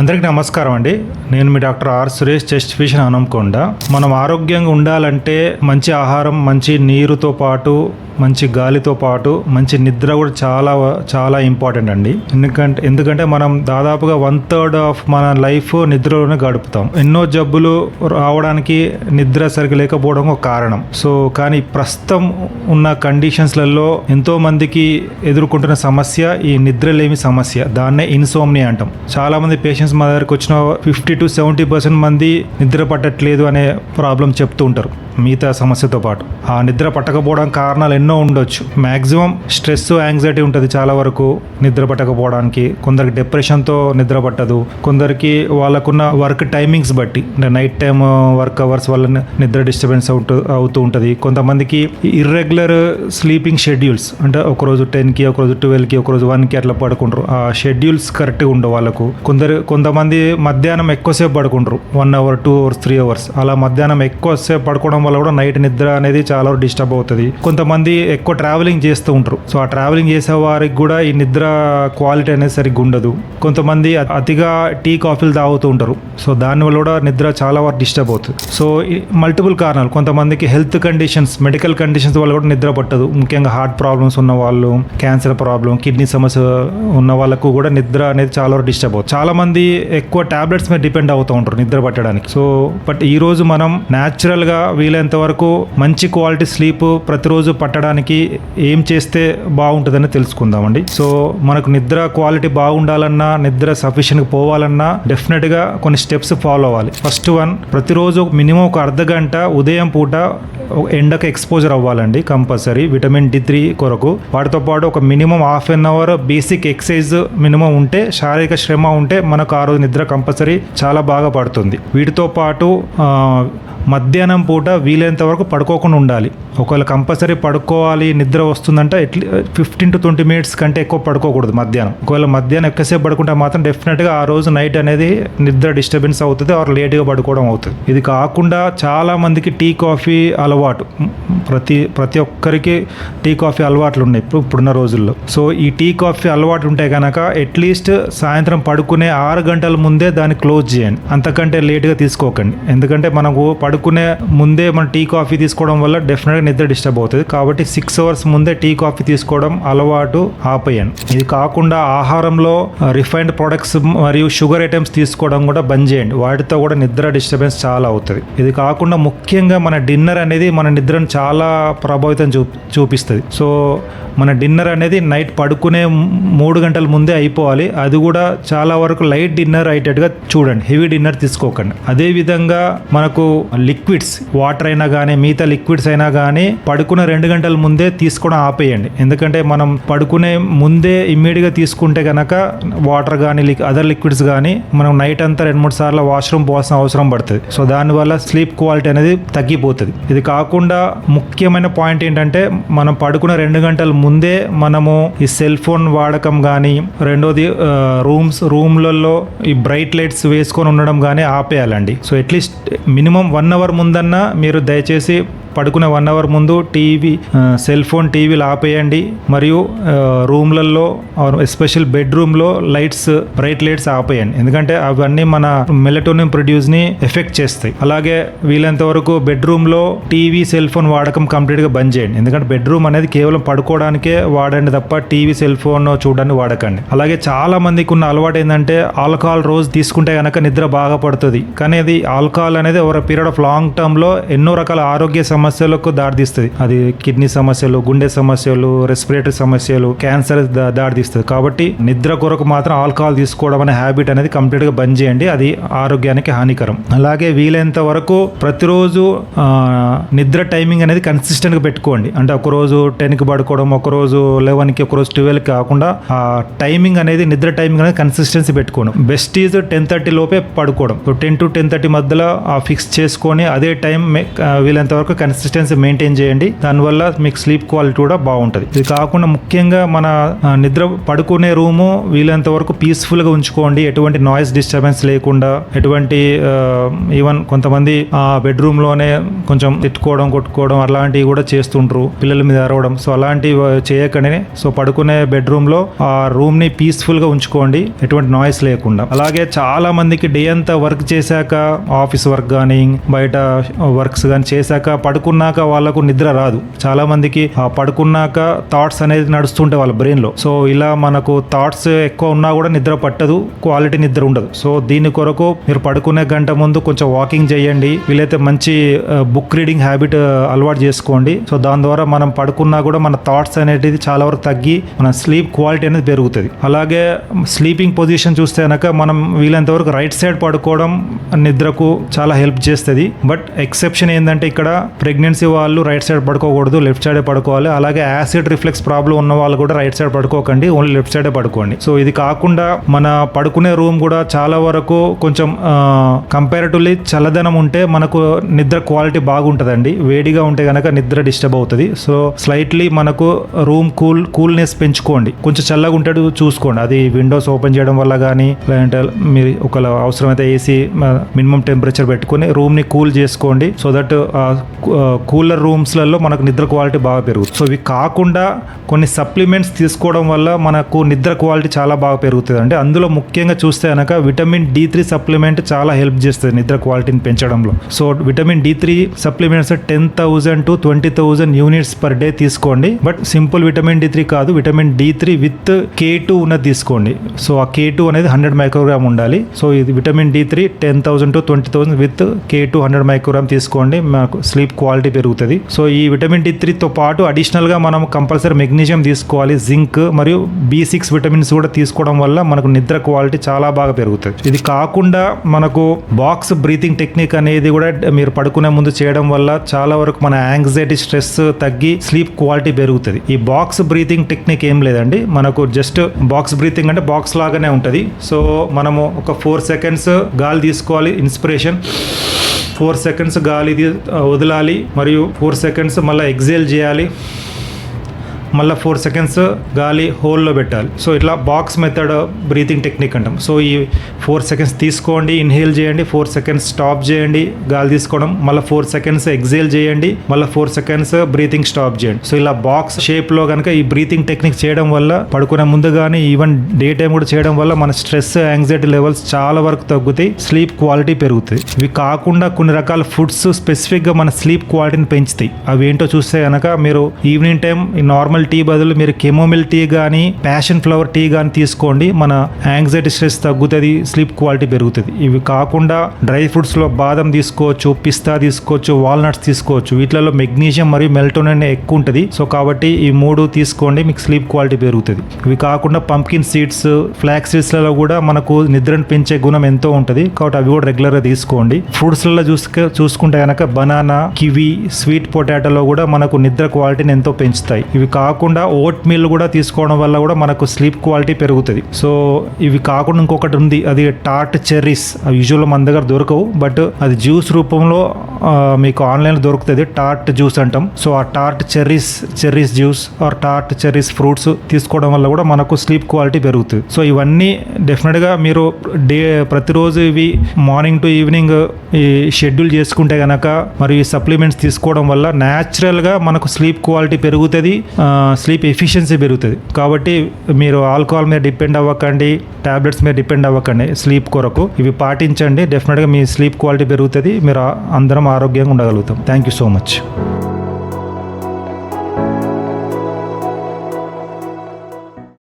అందరికీ నమస్కారం అండి. నేను మీ doctor R Suresh, chest physician, Hanumakonda. మనం ఆరోగ్యంగా ఉండాలంటే మంచి ఆహారం, మంచి నీరుతో పాటు మంచి గాలితో పాటు మంచి నిద్ర కూడా చాలా చాలా ఇంపార్టెంట్ అండి. ఎందుకంటే మనం దాదాపుగా 1/3 ఆఫ్ మన లైఫ్ నిద్రలోనే గడుపుతాం. ఎన్నో జబ్బులు రావడానికి నిద్ర సరిగ్గా లేకపోవడం ఒక కారణం. కానీ ప్రస్తుతం ఉన్న కండిషన్స్లలో ఎంతో మందికి ఎదుర్కొంటున్న సమస్య ఈ నిద్రలేమి సమస్య. దాన్నే ఇన్సోమ్నియా అంటాం. చాలా మంది పేషెంట్స్ మా దగ్గరకు వచ్చిన 50 to 70% మంది నిద్ర పట్టట్లేదు అనే ప్రాబ్లం చెప్తూ ఉంటారు. మిగతా సమస్యతో పాటు ఆ నిద్ర పట్టకపోవడం కారణాలు ఎన్నో ఉండొచ్చు. మ్యాక్సిమం స్ట్రెస్, యాంగ్జైటీ ఉంటుంది చాలా వరకు నిద్ర పట్టకపోవడానికి. కొందరికి డిప్రెషన్తో నిద్ర పట్టదు, కొందరికి వాళ్ళకున్న వర్క్ టైమింగ్స్ బట్టి, అంటే నైట్ టైం వర్క్ అవర్స్ వల్ల నిద్ర డిస్టర్బెన్స్ అవుతూ ఉంటుంది. కొంతమందికి ఇర్రెగ్యులర్ స్లీపింగ్ షెడ్యూల్స్, అంటే ఒకరోజు 10కి, ఒకరోజు 12కి, ఒకరోజు 1కి అట్లా పడుకుంటారు. ఆ షెడ్యూల్స్ కరెక్ట్గా ఉండవు వాళ్ళకు. కొంతమంది మధ్యాహ్నం ఎక్కువసేపు పడుకుంటారు, 1 hour, 2 hours, 3 hours. అలా మధ్యాహ్నం ఎక్కువసేపు పడుకోవడం వల్ల కూడా నైట్ నిద్ర అనేది చాలా డిస్టర్బ్ అవుతుంది. కొంతమంది ఎక్కువ ట్రావెలింగ్ చేస్తూ ఉంటారు. సో ఆ ట్రావెలింగ్ చేసే వారికి కూడా ఈ నిద్ర క్వాలిటీ అనేది సరిగ్గా ఉండదు. కొంతమంది అతిగా టీ, కాఫీలు తాగుతూ ఉంటారు. సో దానివల్ల కూడా నిద్ర చాలా వరకు డిస్టర్బ్ అవుతుంది. సో మల్టిపుల్ కారణాలు. కొంతమందికి హెల్త్ కండిషన్స్, మెడికల్ కండిషన్స్ వల్ల కూడా నిద్ర పట్టదు. ముఖ్యంగా హార్ట్ ప్రాబ్లమ్స్ ఉన్న వాళ్ళు, క్యాన్సర్ ప్రాబ్లం, కిడ్నీ సమస్య ఉన్న వాళ్ళకు కూడా నిద్ర అనేది చాలా వరకు డిస్టర్బ్ అవుతుంది. చాలా మంది ఎక్కువ టాబ్లెట్స్ మీద డిపెండ్ అవుతూ ఉంటారు నిద్ర పట్టడానికి. సో బట్ ఈ రోజు మనం న్యాచురల్ గా వీలైనంత వరకు మంచి క్వాలిటీ స్లీప్ ప్రతిరోజు పట్టడానికి ఏం చేస్తే బాగుంటుందని తెలుసుకుందామండి. సో మనకు నిద్ర క్వాలిటీ బాగుండాలన్నా, నిద్ర సఫిషియెంట్గా పోవాలన్నా డెఫినెట్ గా కొన్ని స్టెప్స్ ఫాలో అవ్వాలి. ఫస్ట్ వన్, ప్రతిరోజు మినిమం ఒక అర్ధగంట ఉదయం పూట ఎండకు ఎక్స్పోజర్ అవ్వాలండి కంపల్సరీ, విటమిన్ D3 కొరకు. వాటితో పాటు ఒక minimum ½ an hour basic exercise minimum ఉంటే, శారీరక శ్రమ ఉంటే మనకు ఆ రోజు నిద్ర కంపల్సరీ చాలా బాగా పడుతుంది. వీటితో పాటు మధ్యాహ్నం పూట వీలైనంత వరకు పడుకోకుండా ఉండాలి. ఒకవేళ కంపల్సరీ పడుకోవాలి, నిద్ర వస్తుందంటే 15 to 20 minutes కంటే ఎక్కువ పడుకోకూడదు మధ్యాహ్నం. ఒకవేళ మధ్యాహ్నం ఎక్కువసేపు పడుకుంటే మాత్రం డెఫినెట్గా ఆ రోజు నైట్ అనేది నిద్ర డిస్టర్బెన్స్ అవుతుంది, ఆర్ లేట్గా పడుకోవడం అవుతుంది. ఇది కాకుండా చాలా మందికి టీ, కాఫీ అలవాటు. ప్రతి ఒక్కరికి టీ, కాఫీ అలవాట్లు ఉన్నాయి ఇప్పుడున్న రోజుల్లో. సో ఈ టీ, కాఫీ అలవాటు ఉంటే కనుక అట్లీస్ట్ సాయంత్రం పడుకునే 6 గంటల ముందే దాన్ని క్లోజ్ చేయండి. అంతకంటే లేట్గా తీసుకోకండి. ఎందుకంటే మనకు పడుకునే ముందే మనం టీ, కాఫీ తీసుకోవడం వల్ల డెఫినెట్గా నిద్ర డిస్టర్బ్ అవుతుంది. కాబట్టి 6 hours ముందే టీ, కాఫీ తీసుకోవడం అలవాటు ఆపేయండి. ఇది కాకుండా ఆహారంలో రిఫైన్డ్ ప్రొడక్ట్స్ మరియు షుగర్ ఐటమ్స్ తీసుకోవడం కూడా బంద్ చేయండి. వాటితో కూడా నిద్ర డిస్టర్బెన్స్ చాలా అవుతుంది. ఇది కాకుండా ముఖ్యంగా మన డిన్నర్ అనేది మన నిద్రను చాలా ప్రభావితం చూపిస్తుంది. సో మన డిన్నర్ అనేది నైట్ పడుకునే 3 గంటల ముందే అయిపోవాలి. అది కూడా చాలా వరకు లైట్ డిన్నర్ అయ్యేటట్టుగా చూడండి, హెవీ డిన్నర్ తీసుకోకండి. అదేవిధంగా మనకు లిక్విడ్స్, వాటర్ అయినా కానీ మిగతా లిక్విడ్స్ అయినా కానీ పడుకునే 2 గంటల ముందే తీసుకోవడం ఆపేయండి. ఎందుకంటే మనం పడుకునే ముందే ఇమ్మీడియట్గా తీసుకుంటే కనుక వాటర్ కానీ అదర్ లిక్విడ్స్ కానీ మనం నైట్ అంతా 2-3 సార్లు వాష్రూమ్ పోవాల్సిన అవసరం పడుతుంది. సో దానివల్ల స్లీప్ క్వాలిటీ అనేది తగ్గిపోతుంది. ఇది కాకుండా ముఖ్యమైన పాయింట్ ఏంటంటే, మనం పడుకునే 2 గంటల ముందే మనము ఈ సెల్ ఫోన్ వాడకం కానీ, రెండోది రూమ్లలో ఈ బ్రైట్ లైట్స్ వేసుకొని ఉండడం కానీ ఆపేయాలండి. సో అట్లీస్ట్ మినిమం 1 hour ముందన్నా మీరు దయచేసి పడుకునే 1 hour ముందు సెల్ ఫోన్, టీవీలు ఆపేయండి. మరియు రూమ్లలో, ఎస్పెషల్ బెడ్రూమ్లో బ్రైట్ లైట్స్ ఆపేయండి. ఎందుకంటే అవన్నీ మన మెలటోనిన్ ప్రొడ్యూస్ని ఎఫెక్ట్ చేస్తాయి. అలాగే వీలైనంత వరకు బెడ్రూమ్లో టీవీ, సెల్ ఫోన్ వాడకం కంప్లీట్గా బంద్ చేయండి. ఎందుకంటే బెడ్రూమ్ అనేది కేవలం పడుకోవడానికే వాడండి తప్ప టీవీ, సెల్ ఫోన్ చూడడానికి వాడకండి. అలాగే చాలా మందికి ఉన్న అలవాటు ఏంటంటే, ఆల్కహాల్ రోజు తీసుకుంటే కనుక నిద్ర బాగా పడుతుంది. కానీ అది ఆల్కహాల్ అనేది ఓవర్ పీరియడ్ ఆఫ్ లాంగ్ టర్మ్లో ఎన్నో రకాల ఆరోగ్య సమస్యలకు దారితీస్తుంది. అది కిడ్నీ సమస్యలు, గుండె సమస్యలు, రెస్పిరేటరీ సమస్యలు, క్యాన్సర్ దారితీస్తుంది. కాబట్టి నిద్ర కొరకు మాత్రం ఆల్కహాల్ తీసుకోవడం అనే హ్యాబిట్ అనేది కంప్లీట్ గా బంద్ చేయండి. అది ఆరోగ్యానికి హానికరం. అలాగే వీలైనంత వరకు ప్రతిరోజు నిద్ర టైమింగ్ అనేది కన్సిస్టెంట్ గా పెట్టుకోండి. అంటే ఒకరోజు 10కి పడుకోవడం, ఒకరోజు 11కి, ఒకరోజు 12కి కాకుండా ఆ టైమింగ్ అనేది, నిద్ర టైమింగ్ అనేది కన్సిస్టెన్సీ పెట్టుకోవడం. బెస్ట్ ఈజ్ 10:30 లోపే పడుకోవడం. 10 to 10:30 మధ్యలో ఫిక్స్ చేసుకొని అదే టైం వీలైనంత వరకు కన్సిస్టెన్సీ మెయింటైన్ చేయండి. దానివల్ల మీకు స్లీప్ క్వాలిటీ కూడా బాగుంటుంది. ఇది కాకుండా ముఖ్యంగా మన నిద్ర పడుకునే రూము వీలైనంత వరకు పీస్ఫుల్గా ఉంచుకోండి. ఎటువంటి నాయిస్ డిస్టర్బెన్స్ లేకుండా, ఎటువంటి ఈవెన్ కొంతమంది ఆ బెడ్రూమ్లోనే కొంచెం తిట్టుకోవడం కొట్టుకోవడం అలాంటివి కూడా చేస్తుంటారు, పిల్లల మీద అరవడం. సో అలాంటివి చేయకనే సో పడుకునే బెడ్రూమ్లో ఆ రూమ్ని పీస్ఫుల్గా ఉంచుకోండి, ఎటువంటి నాయిస్ లేకుండా. అలాగే చాలా మందికి డే అంతా వర్క్ చేశాక, ఆఫీస్ వర్క్ కానీ బయట వర్క్స్ కానీ చేశాక పడుకున్నాక వాళ్ళకు నిద్ర రాదు. చాలా మందికి పడుకున్నాక థాట్స్ అనేది నడుస్తుంటాయి వాళ్ళ బ్రెయిన్లో. సో ఇలా మనకు థాట్స్ ఎక్కువ ఉన్నా కూడా నిద్ర పట్టదు, క్వాలిటీ నిద్ర ఉండదు. సో దీని కొరకు మీరు పడుకునే గంట ముందు కొంచెం వాకింగ్ చేయండి, వీలైతే మంచి బుక్ రీడింగ్ హ్యాబిట్ అలవాటు చేసుకోండి. సో దాని ద్వారా మనం పడుకున్నా కూడా మన థాట్స్ అనేది చాలా వరకు తగ్గి మన స్లీప్ క్వాలిటీ అనేది పెరుగుతుంది. అలాగే స్లీపింగ్ పొజిషన్ చూస్తే కనుక మనం వీలైనంత వరకు రైట్ సైడ్ పడుకోవడం నిద్రకు చాలా హెల్ప్ చేస్తుంది. బట్ ఎక్సెప్షన్ ఏంటంటే ఇక్కడ ప్రెగ్నెన్సీ వాళ్ళు రైట్ సైడ్ పడుకోకూడదు, లెఫ్ట్ సైడే పడుకోవాలి. అలాగే యాసిడ్ రిఫ్లెక్స్ ప్రాబ్లం ఉన్న వాళ్ళు కూడా రైట్ సైడ్ పడుకోకండి, ఓన్లీ లెఫ్ట్ సైడే పడుకోండి. సో ఇది కాకుండా మన పడుకునే రూమ్ కూడా చాలా వరకు కొంచెం కంపారిటివ్లీ చల్లదనం ఉంటే మనకు నిద్ర క్వాలిటీ బాగుంటుందండి. వేడిగా ఉంటే కనుక నిద్ర డిస్టర్బ్ అవుతుంది. సో స్లైట్లీ మనకు రూమ్ కూల్నెస్ పెంచుకోండి, కొంచెం చల్లగా ఉంటే చూసుకోండి. అది విండోస్ ఓపెన్ చేయడం వల్ల కానీ, లేదంటే మీరు ఒక అవసరమైతే ఏసీ మినిమం టెంపరేచర్ పెట్టుకుని రూమ్ని కూల్ చేసుకోండి. సో దట్ కూలర్ రూమ్స్లలో మనకు నిద్ర క్వాలిటీ బాగా పెరుగుతుంది. సో ఇవి కాకుండా కొన్ని సప్లిమెంట్స్ తీసుకోవడం వల్ల మనకు నిద్ర క్వాలిటీ చాలా బాగా పెరుగుతుంది అండి. అందులో ముఖ్యంగా చూస్తే కనుక విటమిన్ D3 సప్లిమెంట్ చాలా హెల్ప్ చేస్తుంది నిద్ర క్వాలిటీని పెంచడంలో. So vitamin D3 supplements 10,000 to 20,000 units per day తీసుకోండి. బట్ సింపుల్ విటమిన్ D3 కాదు, విటమిన్ D3 విత్ K2 ఉన్నది తీసుకోండి. సో ఆ K2 అనేది 100 మైక్రోగ్రామ్ ఉండాలి. సో ఇది vitamin D3 10,000 to 20,000 with K2 100 microgram తీసుకోండి, మనకు స్లీప్ క్వాలిటీ పెరుగుతుంది. సో ఈ విటమిన్ D3తో పాటు అడిషనల్గా మనం కంపల్సరీ మెగ్నీషియం తీసుకోవాలి, జింక్ మరియు B6 విటమిన్స్ కూడా తీసుకోవడం వల్ల మనకు నిద్ర క్వాలిటీ చాలా బాగా పెరుగుతుంది. ఇది కాకుండా మనకు బాక్స్ బ్రీతింగ్ టెక్నిక్ అనేది కూడా మీరు పడుకునే ముందు చేయడం వల్ల చాలా వరకు మన యాంగ్జైటీ స్ట్రెస్ తగ్గి స్లీప్ క్వాలిటీ పెరుగుతుంది. ఈ బాక్స్ బ్రీతింగ్ టెక్నిక్ ఏం లేదండి, మనకు జస్ట్ బాక్స్ బ్రీతింగ్ అంటే బాక్స్ లాగానే ఉంటుంది. సో మనము ఒక 4 సెకండ్స్ గాలి తీసుకోవాలి, ఇన్స్పిరేషన్, 4 సెకండ్స్ గాలి వదలాలి, మరియు 4 సెకండ్స్ మళ్ళీ ఎగ్జేల్ చేయాలి, మళ్ళీ 4 సెకండ్స్ గాలి హోల్లో పెట్టాలి. సో ఇట్లా బాక్స్ మెథడ్ బ్రీతింగ్ టెక్నిక్ అంటాం. సో ఈ 4 సెకండ్స్ తీసుకోండి, ఇన్హేల్ చేయండి, 4 సెకండ్స్ స్టాప్ చేయండి గాలి తీసుకోవడం, మళ్ళీ 4 సెకండ్స్ ఎగ్జేల్ చేయండి, మళ్ళీ 4 సెకండ్స్ బ్రీతింగ్ స్టాప్ చేయండి. సో ఇలా బాక్స్ షేప్లో కనుక ఈ బ్రీతింగ్ టెక్నిక్ చేయడం వల్ల పడుకునే ముందు కానీ ఈవెన్ డే టైం కూడా చేయడం వల్ల మన స్ట్రెస్ యాంగ్జైటీ లెవెల్స్ చాలా వరకు తగ్గుతాయి, స్లీప్ క్వాలిటీ పెరుగుతాయి. ఇవి కాకుండా కొన్ని రకాల ఫుడ్స్ స్పెసిఫిక్గా మన స్లీప్ క్వాలిటీని పెంచుతాయి. అవి ఏంటో చూస్తే కనుక మీరు ఈవినింగ్ టైం ఈ నార్మల్ టీ బదులు మీరు కెమోమిల్ టీ కానీ ప్యాషన్ ఫ్లవర్ టీ కానీ తీసుకోండి, మన యాంగ్జైటీ స్ట్రెస్ తగ్గుతుంది, స్లీప్ క్వాలిటీ పెరుగుతుంది. ఇవి కాకుండా డ్రై ఫ్రూట్స్లో బాదం తీసుకోవచ్చు, పిస్తా తీసుకోవచ్చు, వాల్నట్స్ తీసుకోవచ్చు. వీటిలో మెగ్నీషియం మరియు మెలటోనిన్ ఎక్కువ ఉంటుంది. సో కాబట్టి ఈ 3 తీసుకోండి, మీకు స్లీప్ క్వాలిటీ పెరుగుతుంది. ఇవి కాకుండా పంప్కిన్ సీడ్స్, ఫ్లాక్స్ సీడ్స్లలో కూడా మనకు నిద్రను పెంచే గుణం ఎంతో ఉంటుంది, కాబట్టి అవి కూడా రెగ్యులర్గా తీసుకోండి. ఫ్రూట్స్లలో చూసుకుంటే కనుక బనానా, కివి, స్వీట్ పొటాటోలో కూడా మనకు నిద్ర క్వాలిటీని ఎంతో పెంచుతాయి. ఇవి కాకుండా ఓట్ మీల్ కూడా తీసుకోవడం వల్ల కూడా మనకు స్లీప్ క్వాలిటీ పెరుగుతుంది. సో ఇవి కాకుండా ఇంకొకటి ఉంది, అది టార్ట్ చెర్రీస్. అవి యూజువల్గా మన దగ్గర దొరకవు, బట్ అది జ్యూస్ రూపంలో మీకు ఆన్లైన్లో దొరుకుతుంది, టార్ట్ జ్యూస్ అంటాం. సో ఆ tart cherries juice or tart cherries fruits తీసుకోవడం వల్ల కూడా మనకు స్లీప్ క్వాలిటీ పెరుగుతుంది. సో ఇవన్నీ డెఫినెట్గా మీరు ప్రతిరోజు ఇవి మార్నింగ్ టు ఈవినింగ్ ఈ షెడ్యూల్ చేసుకుంటే కనుక మరియు ఈ సప్లిమెంట్స్ తీసుకోవడం వల్ల న్యాచురల్గా మనకు స్లీప్ క్వాలిటీ పెరుగుతుంది, స్లీప్ ఎఫిషియన్సీ పెరుగుతుంది. కాబట్టి మీరు ఆల్కహాల్ మీద డిపెండ్ అవ్వకండి, టాబ్లెట్స్ మీద డిపెండ్ అవ్వకండి. స్లీప్ కొరకు ఇవి పాటించండి, డెఫినెట్గా మీ స్లీప్ క్వాలిటీ పెరుగుతుంది, మీరు అందరం ఆరోగ్యంగా ఉండగలుగుతాం. Thank you so much.